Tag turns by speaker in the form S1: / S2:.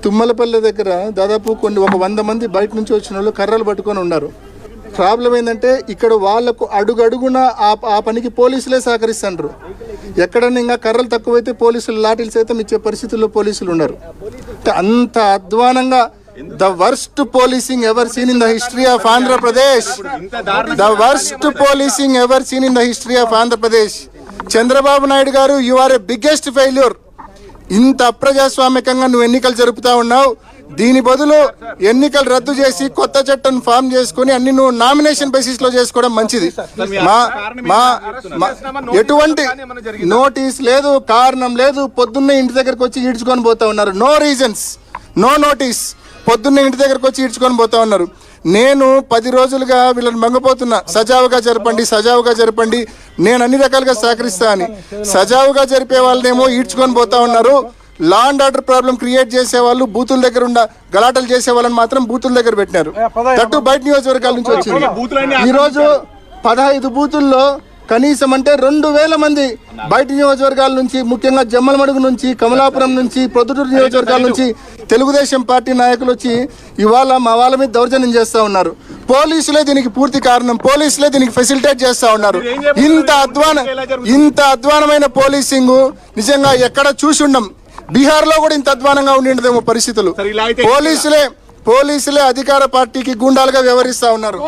S1: తుమ్మలపల్లి దగ్గర దాదాపు ఒక 100 మంది బయట నుంచి వచ్చిన వాళ్ళు కర్రలు పట్టుకొని ఉన్నారు. ప్రాబ్లం ఏంటంటే ఇక్కడ వాళ్ళకు అడుగడుగున ఆ పనికి పోలీసులే సహకరిస్తున్నారు. ఎక్కడన్నా ఇంకా కర్రలు తక్కువైతే పోలీసులు లాఠీలు సైతం ఇచ్చే పరిస్థితుల్లో పోలీసులు ఉన్నారు. అంత అధ్వానంగా the worst policing ever seen in the history of Andhra Pradesh. The worst policing ever seen in the history of Andhra Pradesh. Chandrababu Naidu garu, you are a biggest failure. ఇంత అప్రజాస్వామికంగా నువ్వు ఎన్నికలు జరుపుతా ఉన్నావు. దీని బదులు ఎన్నికలు రద్దు చేసి కొత్త చట్టం ఫామ్ చేసుకుని అన్ని నువ్వు నామినేషన్ బేసిస్ లో చేసుకోవడం మంచిది. ఎటువంటి నోటీస్ లేదు, కారణం లేదు, పొద్దున్నే ఇంటి దగ్గరకు వచ్చి ఈడ్చుకొని పోతా ఉన్నారు. నో రీజన్స్, నో నోటీస్, పొద్దున్నే ఇంటి దగ్గరకు వచ్చి ఈడ్చుకొని పోతా ఉన్నారు. నేను 10 రోజులుగా వీళ్ళని మంగపోతున్నా, సజావుగా జరపండి, సజావుగా జరపండి, నేను అన్ని రకాలుగా సహకరిస్తా అని. సజావుగా జరిపే వాళ్ళనేమో ఈడ్చుకొని పోతా ఉన్నారు. Law and order problem create చేసే వాళ్ళు, బూతుల దగ్గర ఉన్న గలాటలు చేసే వాళ్ళని మాత్రం బూతుల దగ్గర పెట్టినారు. తట్టు బయట నియోజకవర్గాల నుంచి వచ్చింది. ఈరోజు 15 బూతుల్లో కనీసం అంటే 2000 మంది బయట నియోజకవర్గాల నుంచి, ముఖ్యంగా జమ్మలమడుగు నుంచి, కమలాపురం నుంచి, ప్రొద్దుటూరు నియోజకవర్గాల నుంచి తెలుగుదేశం పార్టీ నాయకులు వచ్చి ఇవాళ మా వాళ్ళ మీద దౌర్జన్యం చేస్తూ ఉన్నారు. పోలీసులే దీనికి పూర్తి కారణం, పోలీసులే దీనికి ఫెసిలిటేట్ చేస్తూ ఉన్నారు. ఇంత అధ్వానమైన పోలీసింగ్ నిజంగా ఎక్కడ చూసి ఉండం. బీహార్లో కూడా ఇంత అధ్వానంగా ఉండిండదేమో పరిస్థితులు. పోలీసులే అధికార పార్టీకి గూండాలుగా వ్యవహరిస్తా ఉన్నారు.